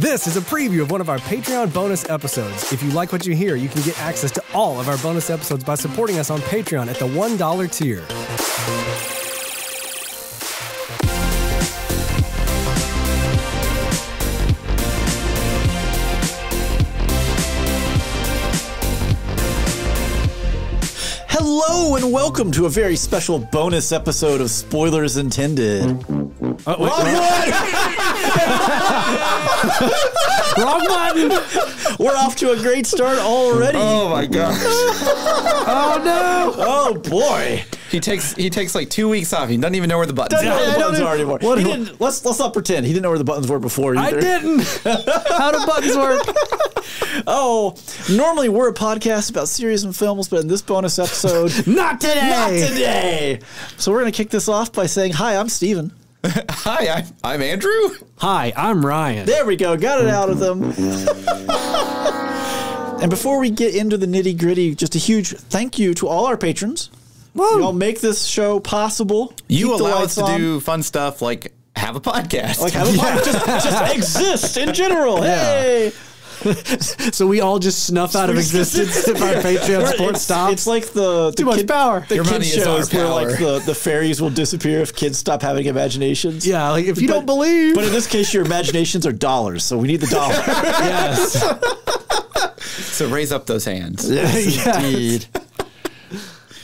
This is a preview of one of our Patreon bonus episodes. If you like what you hear, you can get access to all of our bonus episodes by supporting us on Patreon at the $1 tier. Hello and welcome to a very special bonus episode of Spoilers Intended. Wrong button! We're off to a great start already. Oh my gosh. Oh no! Oh boy. He takes like 2 weeks off. He doesn't even know where the buttons Doesn't know where the buttons are anymore. What- He didn't, let's not pretend. He didn't know where the buttons were before I either. didn't! How do buttons work? Oh, normally we're a podcast about series and films, but in this bonus episode, Not today! not today. So we're going to kick this off by saying, hi, I'm Steven. Hi, I'm Andrew. Hi, I'm Ryan. There we go. Got it out of them. And before we get into the nitty gritty, just a huge thank you to all our patrons. Woo. Y'all make this show possible. You Keep the allow lights us to on. do fun stuff like have a podcast. Like have a podcast. just exist in general. Hey. So we all just snuff out of existence if our Patreon support stops. It's like the Too much power. The Your kid money is shows our where like power. the fairies will disappear if kids stop having imaginations. Yeah, like if you But- don't believe. But in this case, your imaginations are dollars, so we need the dollar. Yes. So raise up those hands. Yes, indeed.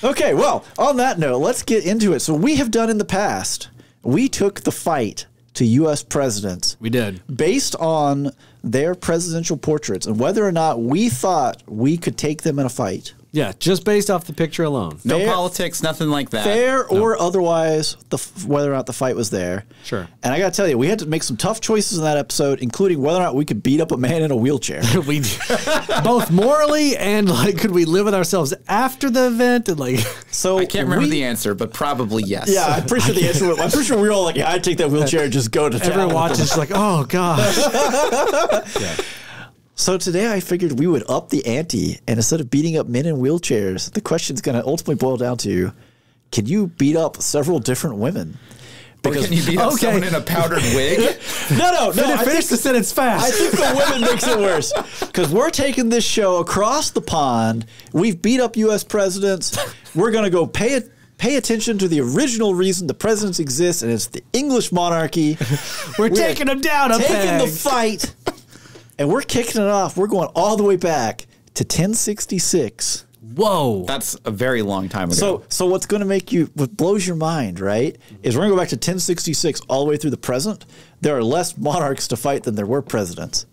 Okay, well, on that note, let's get into it. So we have done in the past, we took the fight to U.S. presidents We did. based on their presidential portraits and whether or not we thought we could take them in a fight. Yeah, just based off the picture alone. No Fair- politics, nothing like that. Fair or otherwise, whether or not the fight was there. Sure. And I got to tell you, we had to make some tough choices in that episode, including whether or not we could beat up a man in a wheelchair. We both morally and like could we live with ourselves after the event and like So I can't remember the answer, but probably yes. Yeah, I'm pretty sure the answer was, I'm pretty sure we were all like, yeah, I'd take that wheelchair and just go to town. everyone watches like, oh gosh. Yeah. So today I figured we would up the ante, and instead of beating up men in wheelchairs, the question's going to ultimately boil down to, can you beat up several different women? Or can you beat up Okay. someone in a powdered wig? No. Finish the sentence fast. I think the women makes it worse because we're taking this show across the pond. We've beat up U.S. presidents. We're going to go pay attention to the original reason the presidents exist, and it's the English monarchy. We're taking them down a taking peg. the fight, and we're kicking it off. We're going all the way back to 1066. Whoa. That's a very long time ago. So what's going to make you, what blows your mind, right, is we're going to go back to 1066 all the way through the present. There are less monarchs to fight than there were presidents.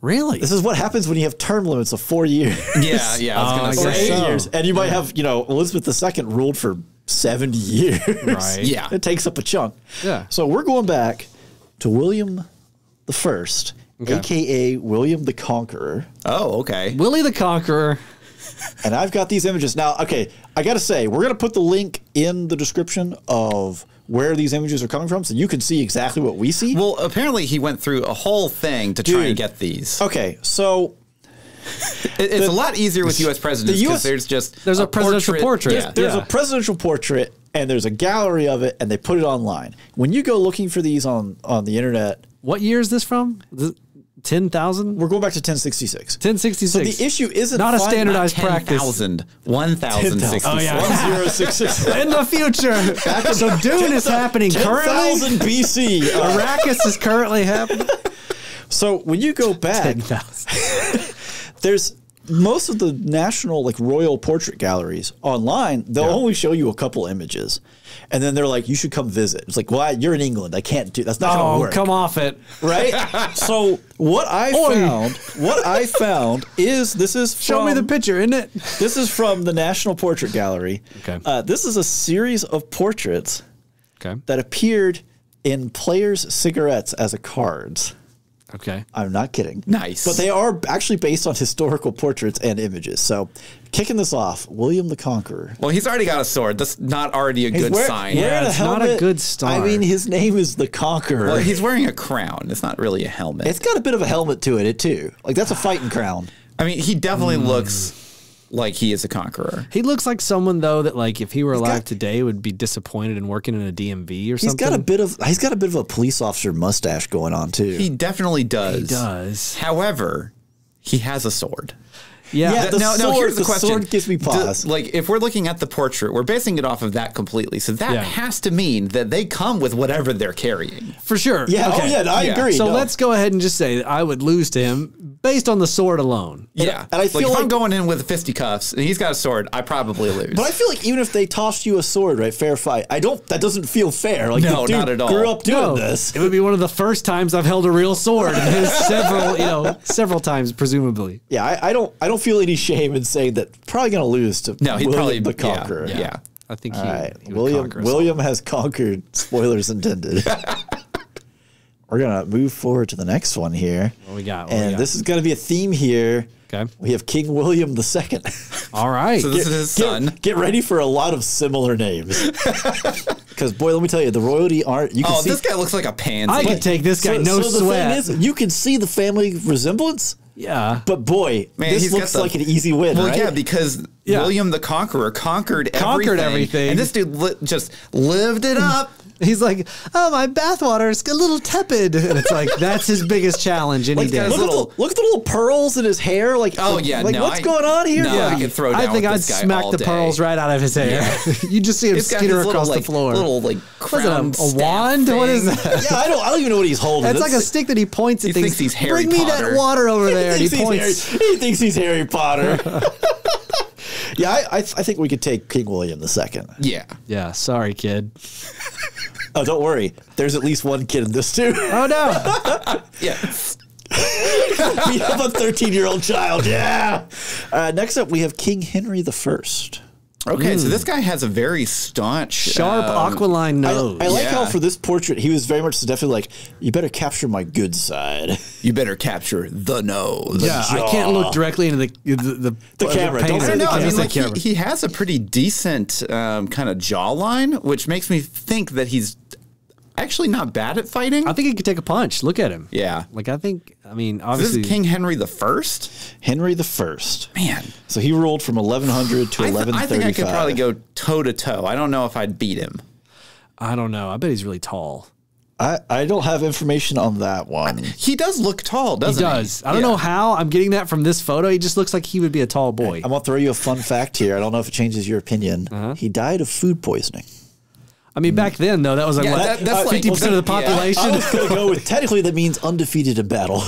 Really? This is what happens when you have term limits of 4 years. yeah, I was Oh, going I to Or guess say. 8 so. years. And you might have, Elizabeth II ruled for 70 years. Right. Yeah. It takes up a chunk. Yeah. So we're going back to William the First, Okay. a.k.a. William the Conqueror. Oh, okay. Willie the Conqueror. And I've got these images. Now, okay, I got to say, we're going to put the link in the description of where these images are coming from so you can see exactly what we see. Well, apparently he went through a whole thing to try Dude. and get these. Okay, so It's a lot easier with U.S. presidents the because US there's a presidential portrait. Yeah. there's a presidential portrait and there's a gallery of it and they put it online. When you go looking for these on the internet, What year is this from? 10,000? we're going back to 1066. 1066. So the issue isn't Not a finding- standardized practice. 1,066. Oh, yeah. 1066. In the future. So Dune is happening currently. 10,000 BC. Arrakis is currently happening. So when you go back, 10,000. there's most of the national royal portrait galleries online. They'll only show you a couple images, and then they're like, "You should come visit." It's like, "Well, you're in England. I can't do. That's not going to Oh, work." come off it. Right? So what I found is this is from, Show me the picture, isn't it? This is from the National Portrait Gallery. Okay. This is a series of portraits Okay. that appeared in players' cigarettes as a cards. Okay. I'm not kidding. Nice. But they are actually based on historical portraits and images. So, kicking this off, William the Conqueror. Well, he's already got a sword. That's not already a good sign. Yeah, wearing a it's not a helmet. good start. I mean, his name is the Conqueror. Well, he's wearing a crown. It's not really a helmet. It's got a bit of a helmet to it, too. Like, that's a fighting crown. I mean, he definitely looks like he is a conqueror. He looks like someone though that like if he were alive today would be disappointed in working in a DMV or something. He's got a bit of a police officer mustache going on too. He definitely does. He does. However, he has a sword. Yeah. Here's the question. Sword gives me pause. Like, if we're looking at the portrait, we're basing it off of that completely. So that has to mean that they come with whatever they're carrying. For sure. Yeah. Okay. Oh, yeah. I agree. So let's go ahead and just say that I would lose to him based on the sword alone. Yeah. And I feel if like I'm going in with fisticuffs and he's got a sword, I probably lose. But I feel like even if they tossed you a sword, right, fair fight, that doesn't feel fair. Like, No, the dude not at all. grew up doing this. It would be one of the first times I've held a real sword in his several times, presumably. Yeah, I don't feel any shame in saying that probably going to lose to No, he'd William probably the Conqueror. Yeah. I think All right. he would conquer us all. William has conquered, spoilers intended. We're going to move forward to the next one here. What we got? This is going to be a theme here. Okay. We have King William II. All right. So this is his son. Get ready for a lot of similar names. Because, boy, let me tell you, the royalty aren't... You can see, this guy looks like a pansy. I could take this guy, no the sweat. thing is, you can see the family resemblance. Yeah. But, boy, Man, this he's looks got the- like an easy win, Well, right? yeah, because William the Conqueror conquered everything. And this dude just lived it up. He's like, oh, my bathwater is a little tepid. And it's like, that's his biggest challenge any day. Look at the little pearls in his hair. Like, what's going on here? No, I could throw down I think with I'd this guy smack all the day. pearls right out of his hair. You just see him He's got skitter his across little, the floor. Little, crown a wand? thing. What is that? Yeah, I don't even know what he's holding. It's like a stick that he points at He things. thinks he's Harry Bring me that Potter. water over there. And he points. He thinks he's Harry Potter. Yeah, I think we could take King William II. Yeah. Yeah, sorry, kid. Oh, don't worry. There's at least one kid in this too. Oh, no. Yeah. We have a 13-year-old child. Yeah. Next up, we have King Henry I. Okay, so this guy has a very staunch... Sharp aquiline nose. I like how for this portrait, he was very much definitely like, you better capture my good side. You better capture the nose. Yeah, I can't look directly into the camera. Don't painter. say the No, I mean, camera. like, he has a pretty decent kind of jawline, which makes me think that he's actually not bad at fighting. I think he could take a punch. Look at him. Yeah. Like, This obviously. is King Henry I? Henry I. Man. So he ruled from 1100 to 1135. I think I could probably go toe-to-toe. I don't know if I'd beat him. I don't know. I bet he's really tall. I don't have information on that one. He does look tall, doesn't he? He does. I don't know how I'm getting that from this photo. He just looks like he would be a tall boy. I'm going to throw you a fun fact here. I don't know if it changes your opinion. He died of food poisoning. I mean, back then, though, that was like, Yeah, what, that's like- 50% of the population? I was going to go with, technically that means undefeated in battle.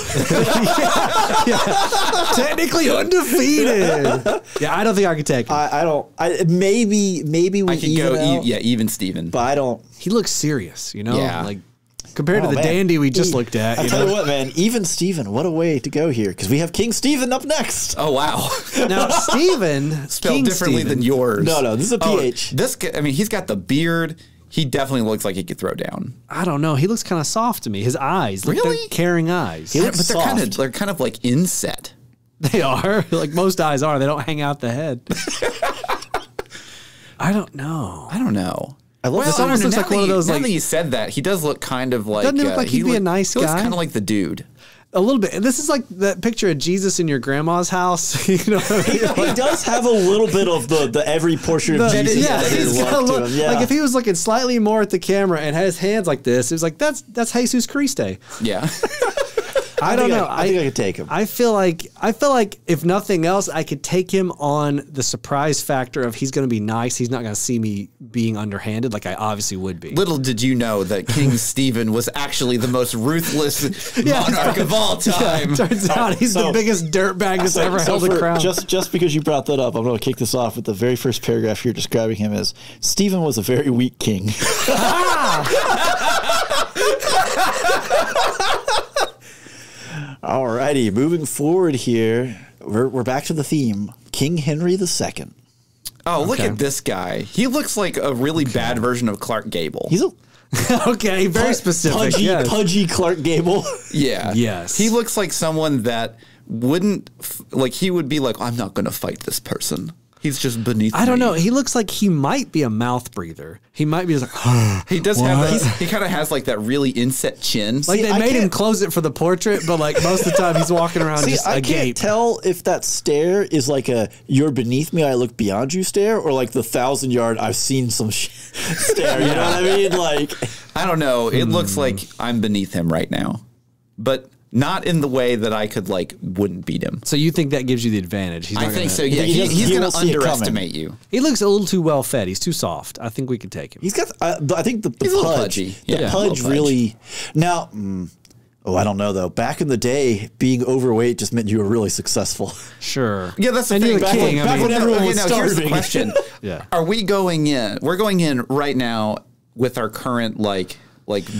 Technically undefeated. Yeah, I don't think I could take him. Maybe we I could even go, out, even Steven. but I don't. He looks serious, you know? Yeah. Like, compared to the man. dandy we just looked at. I You tell know? you what, man. Even Stephen, what a way to go here, because we have King Stephen up next. Oh, wow. Now, Stephen, Spelled King differently Stephen, than yours. No, this is a PH. This guy, I mean, he's got the beard. He definitely looks like he could throw down. I don't know. He looks kind of soft to me. His eyes, look, Really? they're caring eyes. He looks But soft. they're kind of like inset. They are like most eyes are. They don't hang out the head. I don't know. I don't know. I love This almost looks like one of those, Now like- that you said that, he does look kind of like. Doesn't he look like he'd be a nice he looks guy? kind of like the dude. A little bit. This is like that picture of Jesus in your grandma's house. You know what I mean? He does have a little bit of the every portrait of Jesus. Yeah, that he's look got a to look. him. Yeah. Like if he was looking slightly more at the camera and had his hands like this, it was like that's Jesus Christ. Yeah. I don't know. I think I could take him. I feel like if nothing else, I could take him on the surprise factor of he's going to be nice. He's not going to see me being underhanded like I obviously would be. Little did you know that King Stephen was actually the most ruthless monarch of all time. Yeah, turns out he's the biggest dirtbag that's ever held a crown. Just because you brought that up, I'm going to kick this off with the very first paragraph here describing him as Stephen was a very weak king. Alrighty, moving forward here, we're back to the theme, King Henry II. Oh, look at this guy. He looks like a really bad version of Clark Gable. He's a Okay, very specific. Yes. pudgy Clark Gable. Yeah. Yes. He looks like someone that wouldn't, like, he would be like, I'm not going to fight this person. He's just beneath. I don't me. know. He looks like he might be a mouth breather. He might be just like, He does have that. He kind of has like that really inset chin. like they I made him can't- close it for the portrait, but like most of the time he's walking around just I agape. can't tell if that stare is like a "you're beneath me, I look beyond you" stare, or like the 1,000-yard "I've seen some stare. You know what I mean? Like, I don't know. It looks like I'm beneath him right now, but not in the way that I could wouldn't beat him. So you think that gives you the advantage? He's I not think gonna- so. Yeah, He he's won't going to see it coming. underestimate you. He looks a little too well fed. He's too soft. I think we could take him. he's got. I think the He's a little pudge. pudgy. The Yeah, a little pudge pudge. really. Now, I don't know though. Back in the day, being overweight just meant you were really successful. Sure. Yeah, that's the and thing. you're the Back king. when- I back mean, when everyone was Here's the starving. question. Yeah. Are we going in? We're going in right now with our current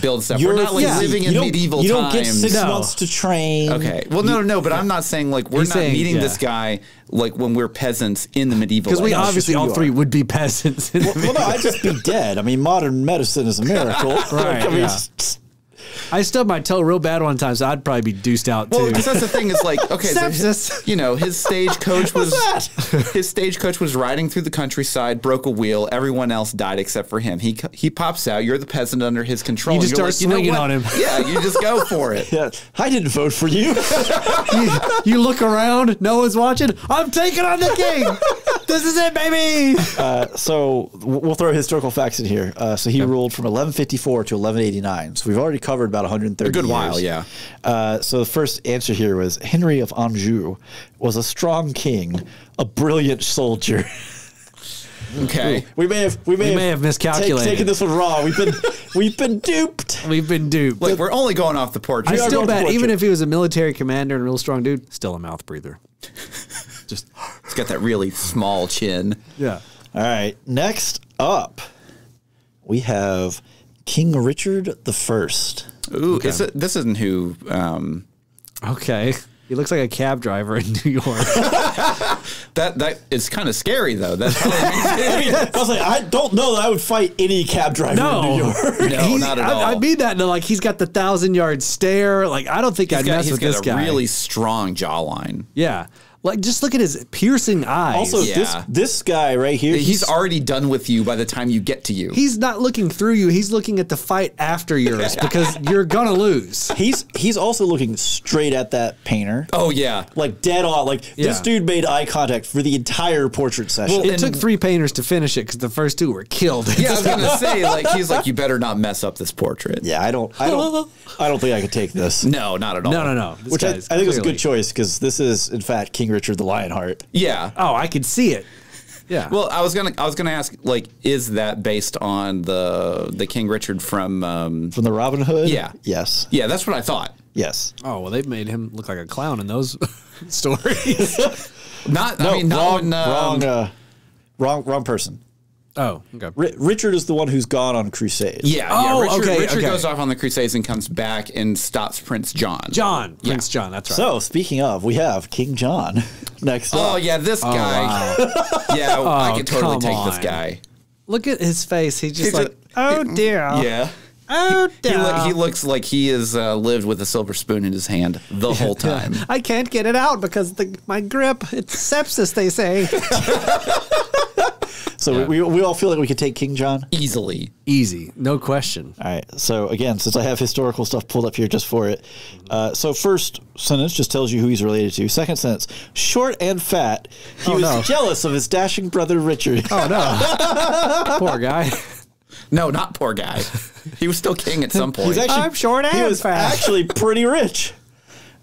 build stuff. We're not living in you don't- medieval You don't times. get 6 No. months to train. Okay. Well, no. But I'm not saying we're He's not saying, meeting yeah. this guy when we're peasants in the medieval. because we age. obviously who all you three are. would be peasants. Well, no, I'd just be dead. I mean, modern medicine is a miracle. Right, I mean, yeah. I stubbed my toe real bad one time, so I'd probably be deuced out too. Well, because that's the thing is okay, so Sepsis. his stagecoach was riding through the countryside, broke a wheel. Everyone else died except for him. He pops out. You're the peasant under his control. You just and you're start like, you know swinging what? on him. Yeah, you just go for it. yeah, I didn't vote for you. you look around, no one's watching. I'm taking on the king. This is it, baby. So we'll throw historical facts in here. So he ruled from 1154 to 1189. So we've already covered about 130 A good years. while, yeah. So the first answer here was Henry of Anjou was a strong king, a brilliant soldier. Okay. We may have miscalculated. taken this one wrong. We've been duped. We've been duped. Look, we're only going off the portrait. I are still going to bet, portrait. even if he was a military commander and a real strong dude, still a mouth breather. Just He's got that really small chin. yeah. All right. Next up, we have King Richard I. Ooh, this isn't who. Okay. He looks like a cab driver in New York. That is kind of scary though. That's probably I was like, I don't know that I would fight any cab driver in New York. no, not at all. I mean that. No, like he's got the 1,000-yard stare. Like I don't think I'd mess with this He's got guy. a really strong jawline. Yeah. Like just look at his piercing eyes. Also, Yeah. this guy right here, He's already done with you by the time you get to you. he's not looking through you. He's looking at the fight after yours because you're gonna lose. he's also looking straight at that painter. Oh yeah. Like dead on. Like Yeah. this dude made eye contact for the entire portrait session. Well, It took 3 painters to finish it because the first 2 were killed. Yeah, I was gonna say he's like, you better not mess up this portrait. yeah, I don't think I could take this. No, not at all. No. This Which I guy's think was a clearly- good choice because this is in fact King Richard the Lionheart. Yeah. Oh, I could see it. Yeah. Well, I was gonna ask, is that based on the King Richard from? From the Robin Hood? Yeah. Yes. Yeah, that's what I thought. Yes. oh well, they've made him look like a clown in those stories. Not when, wrong person. Oh, okay. Richard is the one who's gone on crusade. Yeah, Oh, Richard, okay, Richard okay. goes off on the Crusades and comes back and stops Prince John. Prince John. That's right. So speaking of, we have King John next Oh up. yeah, this guy. Yeah, I could totally come take this on. guy. Look at his face. He's just He's like, oh dear. Yeah. Oh dear. He looks like he has lived with a silver spoon in his hand the whole time. I can't get it out because my grip. It's sepsis. They say. So we all feel like we could take King John. Easily. Easy, no question. All right. So again, since I have historical stuff pulled up here just for it. So first sentence just tells you who he's related to. Second sentence, short and fat. He was jealous of his dashing brother Richard. Oh no, poor guy. No, not poor guy. He was still king at some point. I'm short he and was fat. actually pretty rich.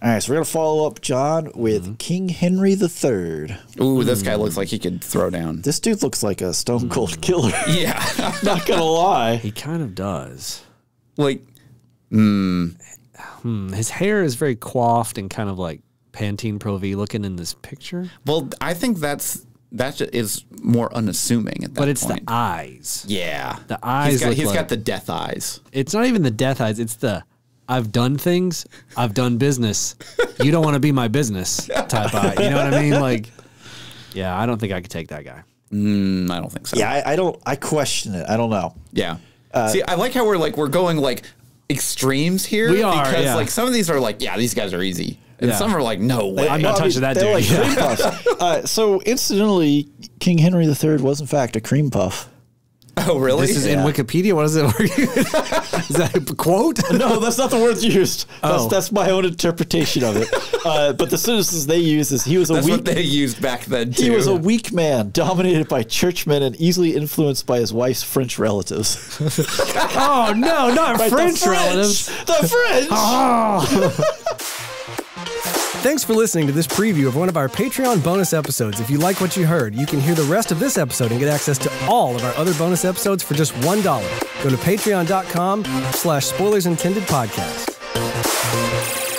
All right, so we're gonna follow up John with King Henry III. Ooh, this guy looks like he could throw down. This dude looks like a stone cold killer. Yeah. Not gonna lie. He kind of does. Like, His hair is very coiffed and kind of like Pantene Pro V looking in this picture. well, I think that is more unassuming at that But it's point. the eyes. Yeah. The eyes look He's like- got the death eyes. It's not even the death eyes. It's the I've done things. I've done business. You don't want to be my business type eye. You know what I mean? Like, yeah, I don't think I could take that guy. I don't think so. Yeah, I don't. I question it. I don't know. Yeah. See, I like how we're going extremes here. We are, because yeah. some of these are these guys are easy. And some are like, no way. I'm not touching that they're dude. like cream puffs. So incidentally, King Henry III was in fact a cream puff. Oh, really? This is in Wikipedia. What is it? Is that a quote? No, that's not the words used. Oh. That's my own interpretation of it. But the citizens they use is he was a That's weak. what they used back then, too. He was a weak man, dominated by churchmen and easily influenced by his wife's French relatives. Oh no, not Right, French relatives. The French. Oh. Thanks for listening to this preview of one of our Patreon bonus episodes. If you like what you heard, you can hear the rest of this episode and get access to all of our other bonus episodes for just $1. Go to patreon.com/spoilersintendedpodcast.